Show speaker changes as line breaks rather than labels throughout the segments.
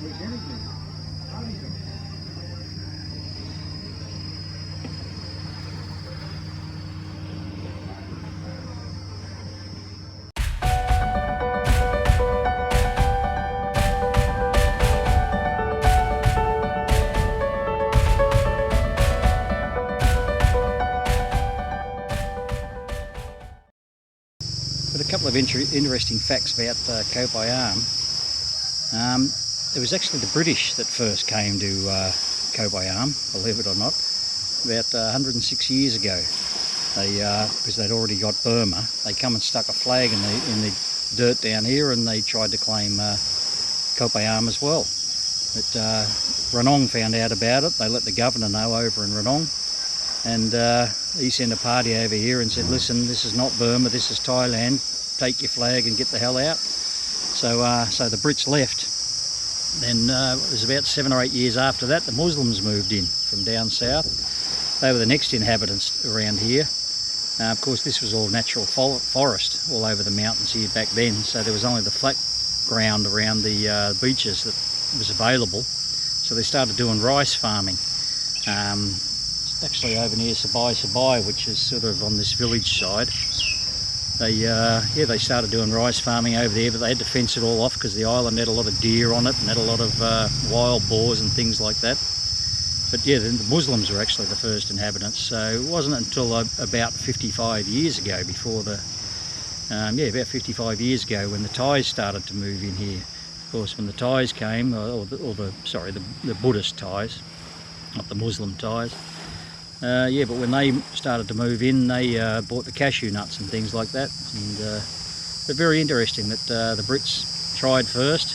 But a couple of interesting facts about Koh Phayam. It was actually the British that first came to Koh Phayam, believe it or not, about 106 years ago. They, because they'd already got Burma, they come and stuck a flag in the dirt down here, and they tried to claim Koh Phayam as well. But Ranong found out about it. They let the governor know over in Ranong, and he sent a party over here and said, listen, this is not Burma, this is Thailand, take your flag and get the hell out. So so the Brits left. Then it was about 7 or 8 years after that the Muslims moved in from down south. They were the next inhabitants around here. Of course this was all natural forest all over the mountains here back then, so there was only the flat ground around the beaches that was available. So they started doing rice farming. Actually over near Sabai, which is sort of on this village side. They started doing rice farming over there, but they had to fence it all off because the island had a lot of deer on it and had a lot of wild boars and things like that. But yeah, the Muslims were actually the first inhabitants, so it wasn't until about 55 years ago before the, about 55 years ago when the Thais started to move in here. Of course, when the Thais came, the Buddhist Thais, not the Muslim Thais. But when they started to move in, they bought the cashew nuts and things like that. And but very interesting that the Brits tried first,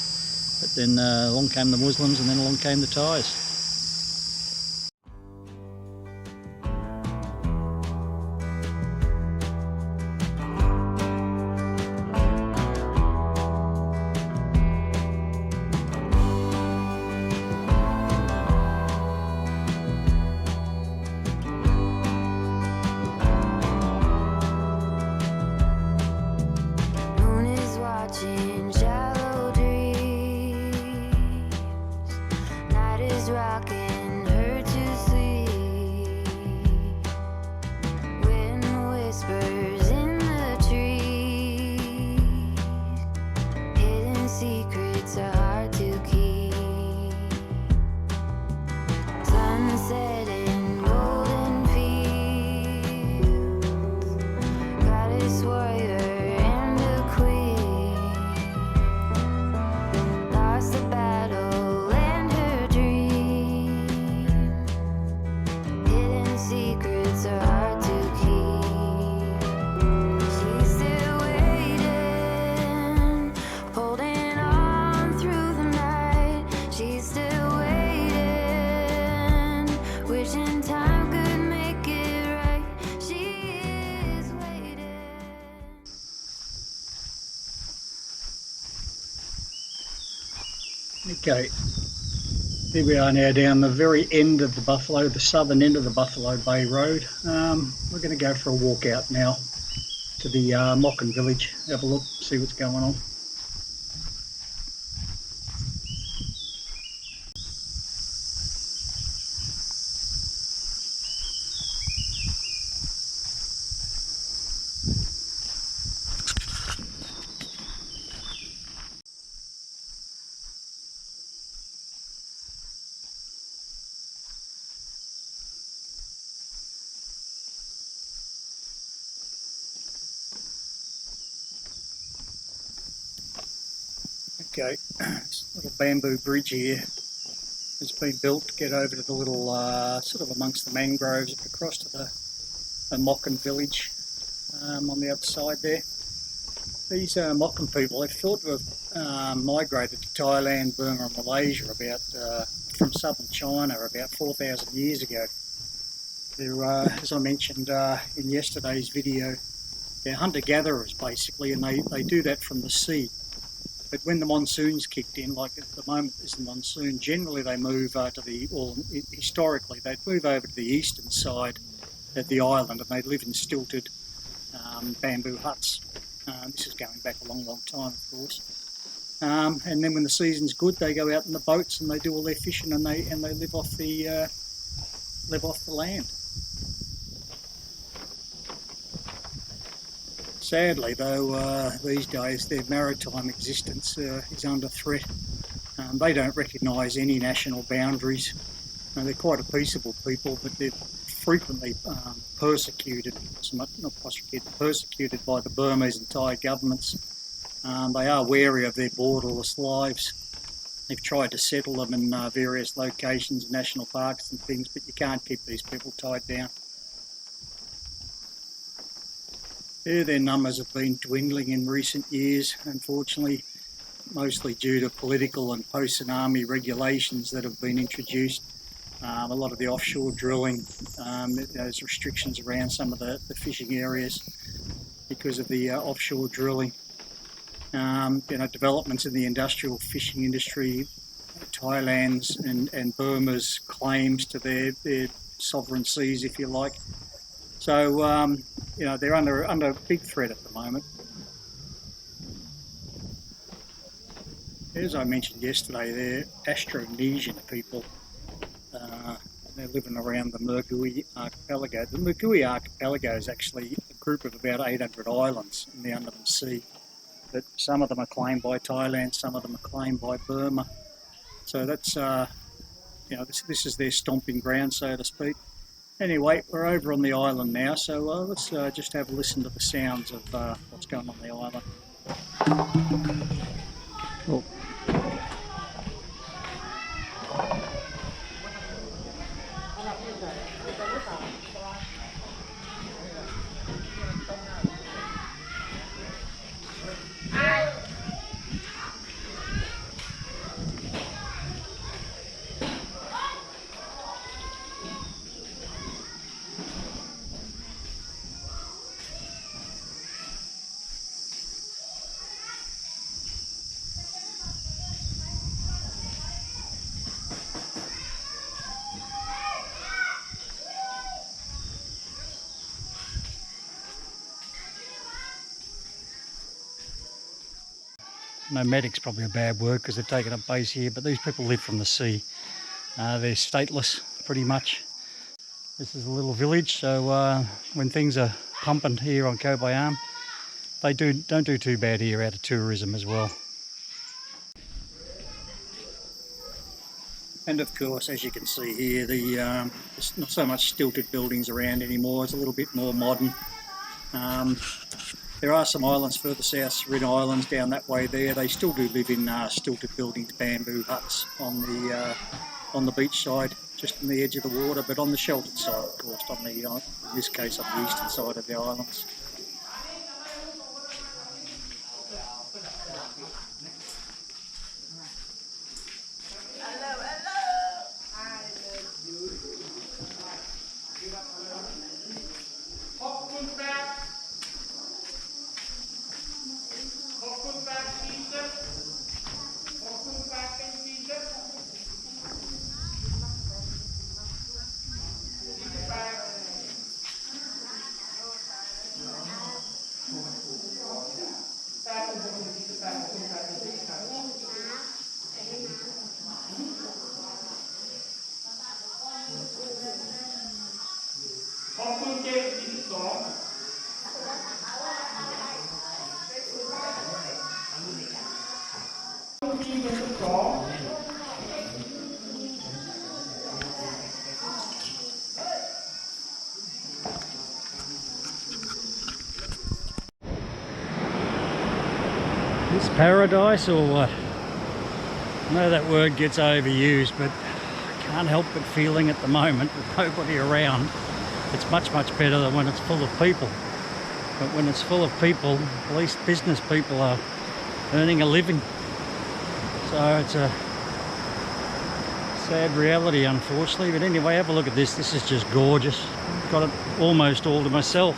but then along came the Muslims, and then along came the Thais.
Rocking her to sleep. Wind whispers in the trees. Hidden secrets are hard to keep. Sunset in golden fields. Goddess warrior and a queen. Lost the battle. Secrets are hard to keep. She's still waiting, holding on through the night. She's still waiting, wishing time could make it right. She is waiting.
Okay. Here we are now down the very end of the southern end of the Buffalo Bay Road. We're going to go for a walk out now to the Moken Village, have a look, see what's going on. Okay, this little bamboo bridge here has been built to get over to the little, sort of amongst the mangroves, across to the Moken Village on the other side there. These Moken people, they're thought to have migrated to Thailand, Burma and Malaysia from southern China about 4,000 years ago. They're, as I mentioned in yesterday's video, they're hunter-gatherers basically, and they do that from the sea. But when the monsoons kicked in, like at the moment is the historically they'd move over to the eastern side of the island, and they'd live in stilted bamboo huts. This is going back a long, long time, of course.
And then when the season's good, they go out in the boats and they do all their fishing, and they live off the land. Sadly, though, these days their maritime existence is under threat. They don't recognise any national boundaries. They're quite a peaceable people, but they're frequently persecuted by the Burmese and Thai governments. They are wary of their borderless lives. They've tried to settle them in various locations, national parks and things, but you can't keep these people tied down. Their numbers have been dwindling in recent years, unfortunately, mostly due to political and post-tsunami regulations that have been introduced. A lot of the offshore drilling, there's restrictions around some of the fishing areas because of the offshore drilling. Developments in the industrial fishing industry, Thailand's and Burma's claims to their sovereign seas, if you like. So, they're under big threat at the moment. As I mentioned yesterday, they're Austronesian people. They're living around the Mergui Archipelago. The Mergui Archipelago is actually a group of about 800 islands in the Andaman Sea. But some of them are claimed by Thailand, some of them are claimed by Burma. So that's, this is their stomping ground, so to speak. Anyway, we're over on the island now, so let's just have a listen to the sounds of what's going on the island.
Cool. Nomadic's probably a bad word because they've taken up base here, but these people live from the sea. They're stateless, pretty much. This is a little village, so when things are pumping here on Koh Phayam, they don't do too bad here out of tourism as well.
And of course, as you can see here, there's not so much stilted buildings around anymore. It's a little bit more modern. There are some islands further south, Serena Islands down that way there. They still do live in stilted buildings, bamboo huts on the beach side, just on the edge of the water, but on the sheltered side, of course, in this case on the eastern side of the islands.
This paradise or what? I know that word gets overused, but I can't help but feeling at the moment with nobody around, it's much better than when it's full of people. But when it's full of people, at least business people are earning a living. So it's a sad reality, unfortunately. But anyway, have a look at this. This is just gorgeous. Got it almost all to myself.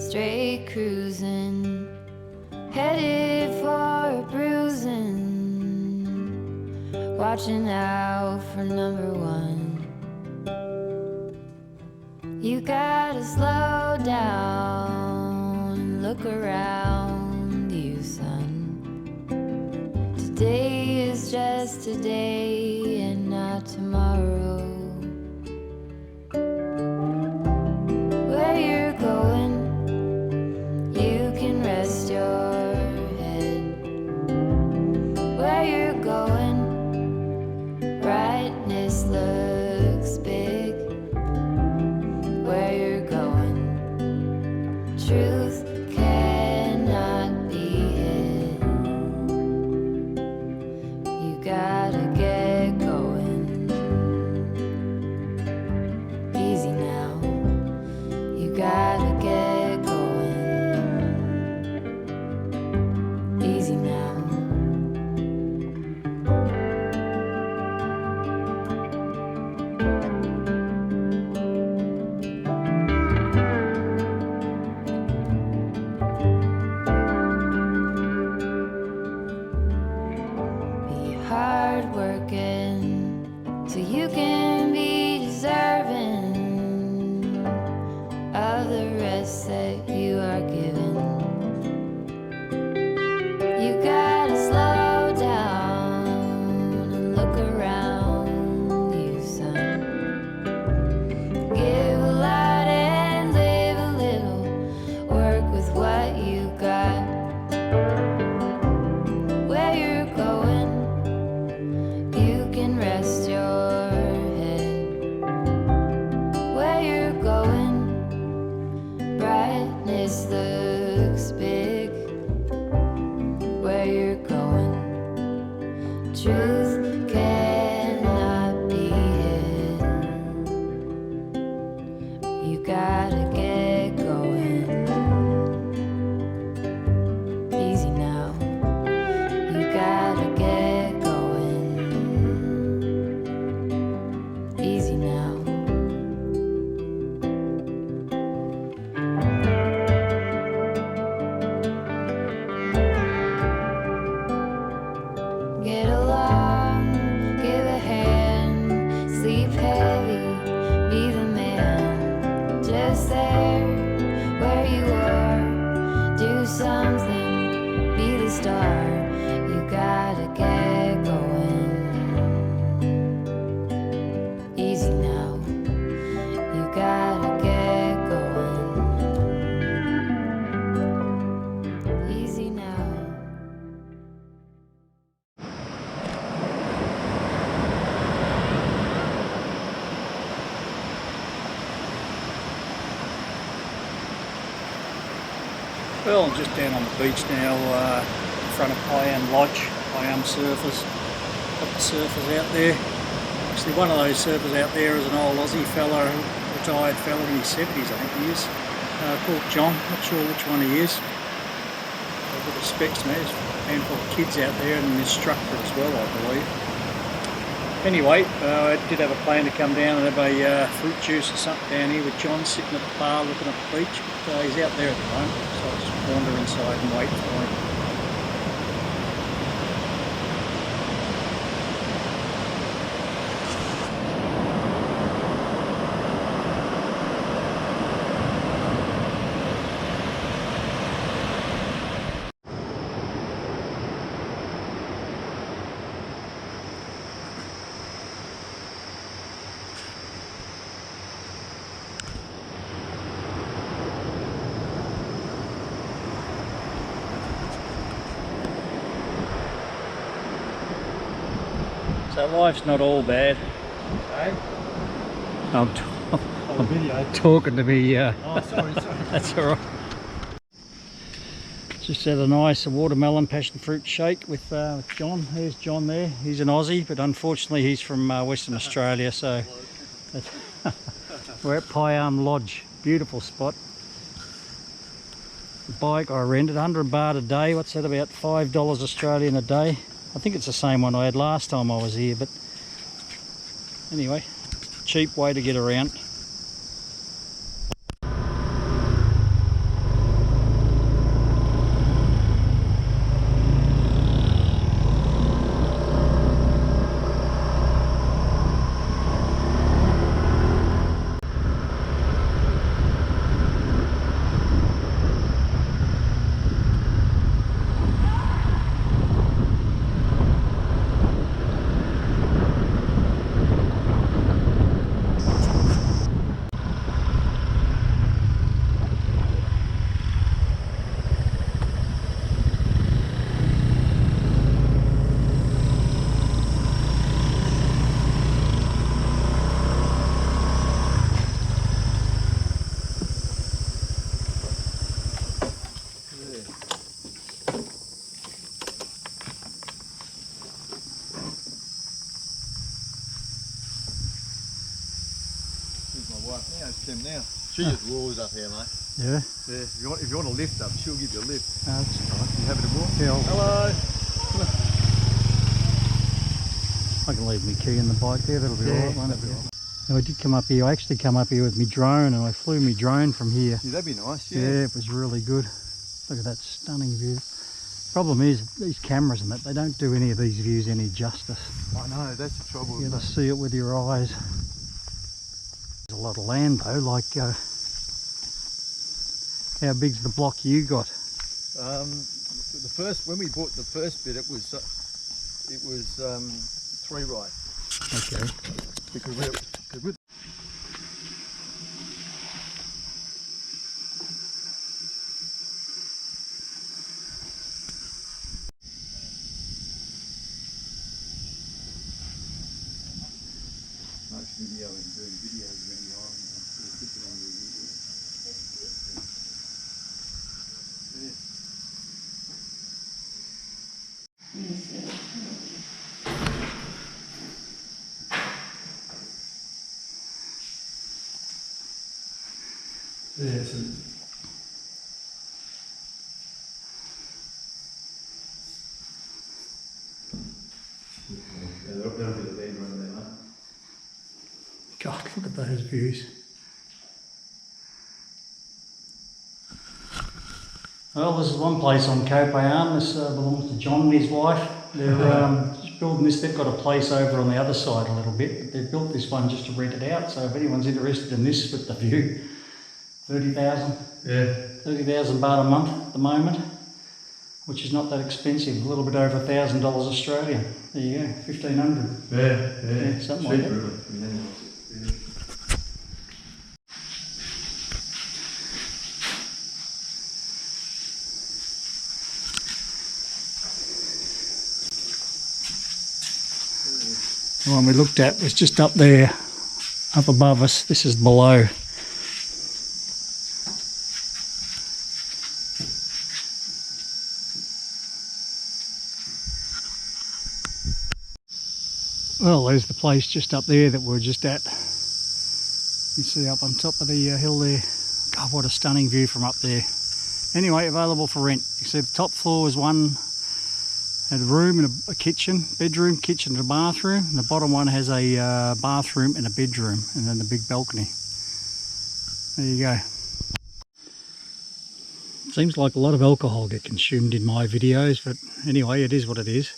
straight cruising, headed for a bruising, watching out for number one. You gotta slow down and look around you, son. Today is just today and not tomorrow. Where you're going, you can rest your head. Where you're going, brightness looks big. Where you're going, truth cannot be hid. You gotta get going. Easy now. You gotta get going. Easy now. Be hard working so you can be deserving of the rest that you are given. You gotta slow down and look around you, son. Give a lot and live a little. Work with what you got. Where you're going, you can rest your head. Where you're going, brightness looks big. Where you're going, truth cannot be hid. You gotta get going. Easy now. You gotta get going. Easy now. Get along, give a hand, sleep heavy, be the man. Just there, where you are, do something, be the star. You gotta get going. Easy now. You gotta get going. Easy now.
Well, I'm just down on the beach now, in front of Phayam Lodge, Phayam surfers. Got the surfers out there. Actually, one of those surfers out there is an old Aussie fella, retired fella in his 70s, I think he is, called John. Not sure which one he is. With the specs, man, there's a handful of kids out there and an instructor as well, I believe. Anyway, I did have a plan to come down and have a fruit juice or something down here with John sitting at the bar looking at the beach, but he's out there at the moment, so I'll just wander inside and wait for him. So life's not all bad.
Hey?
I'm talking to me.
Oh, sorry.
That's all right. Just had a nice watermelon passion fruit shake with John. There's John there. He's an Aussie, but unfortunately he's from Western Australia. So we're at Phayam Lodge. Beautiful spot. The bike I rented, 100 baht a day. What's that, about $5 Australian a day? I think it's the same one I had last time I was here, but anyway, cheap way to get around.
them now. She just roars up here, mate.
Yeah.
Yeah. If you want a lift up, she'll give you a lift.
Oh, that's nice.
You happy to walk?
Yeah,
Hello.
I can leave my key in the bike there, that'll be
Yeah,
alright, won't it?
that'll be all right.
Now, I did come up here, I actually come up here with my drone and I flew my drone from here.
Yeah, that'd be nice.
Yeah, it was really good. Look at that stunning view. Problem is, these cameras and that, they don't do any of these views any justice.
I know, that's the trouble.
You gotta see it with your eyes. There's a lot of land though, like how big's the block you got?
When we bought the first bit, it was 3 right.
Okay.
Because we're nice video and doing videos around the island. We'll put it on the video. Yeah, so that'll be the bedroom there, mate.
God, look at those views. Well, this is one place on Koh Phayam. This belongs to John and his wife. They're just building this. They've got a place over on the other side a little bit, but they've built this one just to rent it out. So if anyone's interested in this with the view, 30,000. Yeah. 30,000 baht a month at the moment, which is not that expensive. A little bit over $1,000 Australian. There you go, 1,500.
Yeah,
something like that.
Really. Yeah.
The one we looked at was just up there, up above us. This is below. Well, there's the place just up there that we're just at. You see up on top of the hill there. God, what a stunning view from up there. Anyway, available for rent. You see the top floor is one, had a room and a kitchen, bedroom, kitchen and a bathroom. And the bottom one has a bathroom and a bedroom, and then the big balcony. There you go. Seems like a lot of alcohol get consumed in my videos, but anyway, it is what it is.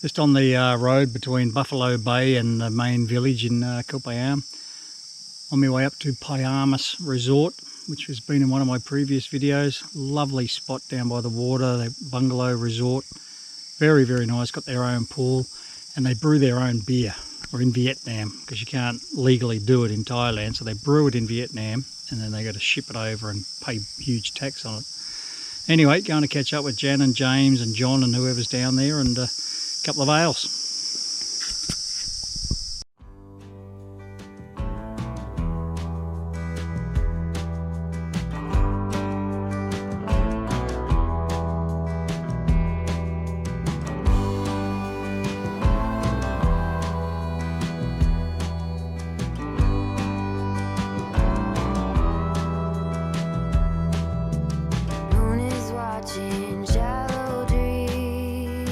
Just on the road between Buffalo Bay and the main village in Koh Phayam. On my way up to Payamas Resort, which has been in one of my previous videos. Lovely spot down by the water, the bungalow resort. Very, very nice, got their own pool, and they brew their own beer, or in Vietnam, because you can't legally do it in Thailand, so they brew it in Vietnam, and then they got to ship it over and pay huge tax on it. Anyway, going to catch up with Jan and James and John and whoever's down there, and a couple of ales.
Moon is watching shallow dreams.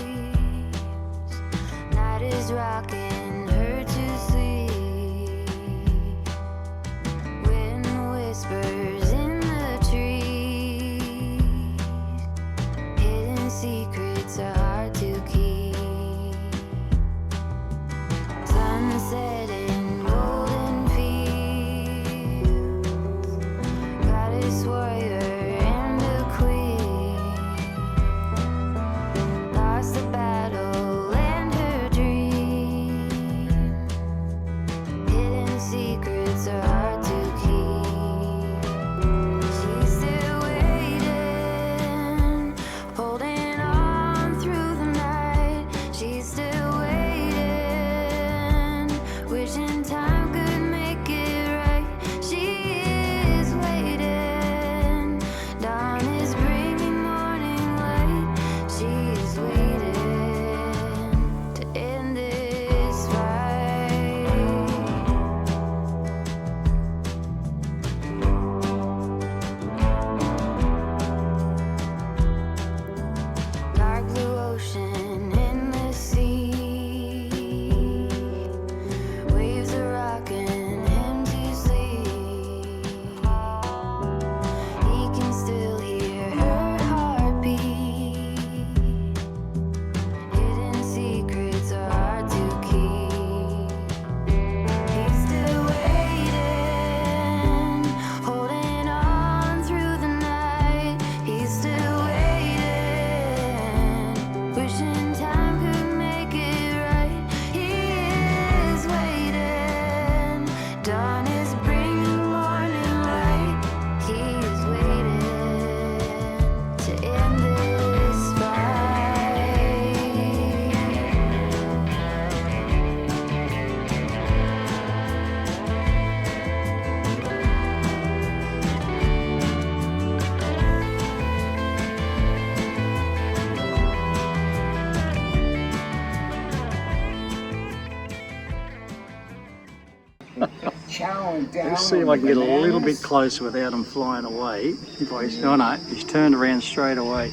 going down.
Let's see if I can get a little bit closer without them flying away. If I, oh no, he's turned around straight away.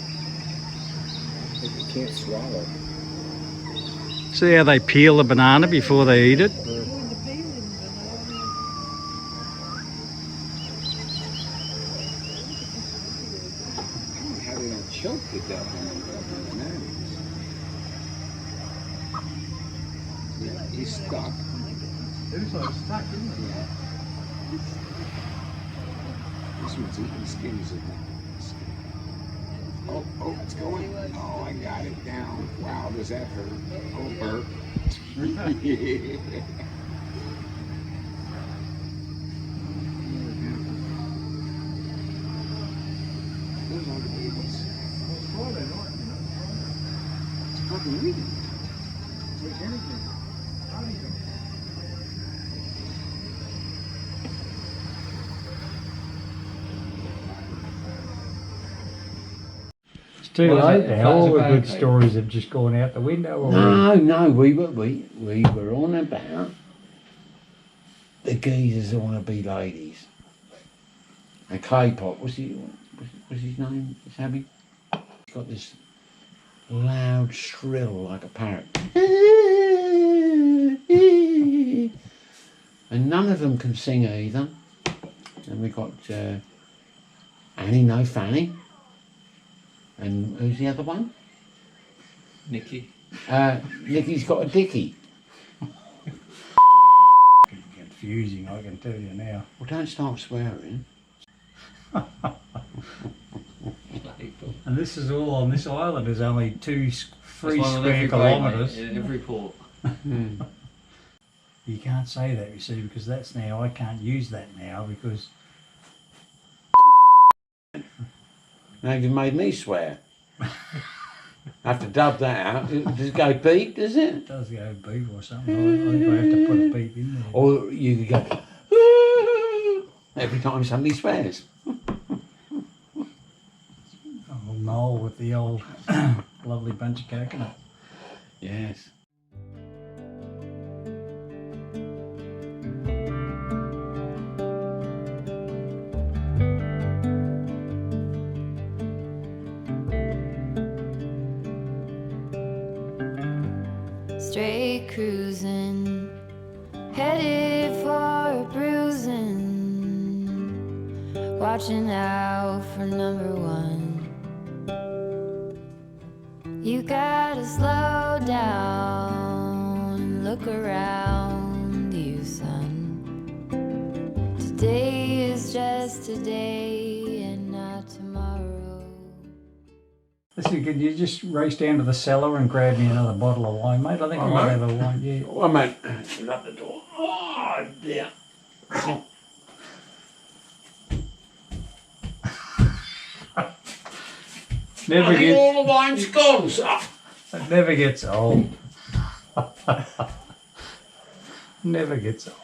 You can't swallow.
See how they peel the banana before they eat it?
How they don't choke to death on the bananas. Yeah, he's stuck.
It's like stuck, isn't it?
Yeah. This one's eating skins of it. Oh, it's going. Oh, I got it down. Wow, does that hurt? Oh, Bert. Those are the babies. It's fucking eating.
It's too
Well,
late
it
now.
flies
All the
away,
good
okay.
stories have just gone out the window already.
No, we were on about the geezers that want to be ladies. And K-pop, what's his name? Sammy? He's got this loud shrill like a parrot. And none of them can sing either. And we got Annie, no Fanny. And who's the other one?
Nicky.
Nicky's got a dicky.
Confusing, I can tell you now.
Well, don't start swearing.
And this is all on this island. There's only 3
There's one on
square
every
kilometres.
boat, mate, in every port.
You can't say that, you see, because that's now, I can't use that now because
Now you've made me swear. I have to dub that out. Does it go beep, does it?
it does go beep or something. I think I have to put a beep in there.
Or you could go every time somebody swears.
Old Noel with the old lovely bunch of coconut.
Yes.
Straight cruising, headed for a bruising, watching out for number 1. You gotta slow down and look around you, son. Today is just today and not tomorrow.
Listen, can you just race down to the cellar and grab me another bottle of wine, mate? I think I might have a wine, yeah.
Well, mate, shut the door. Oh, dear.
Never
I think
gets,
all the wine's gone, sir.
it never gets old. Never gets old.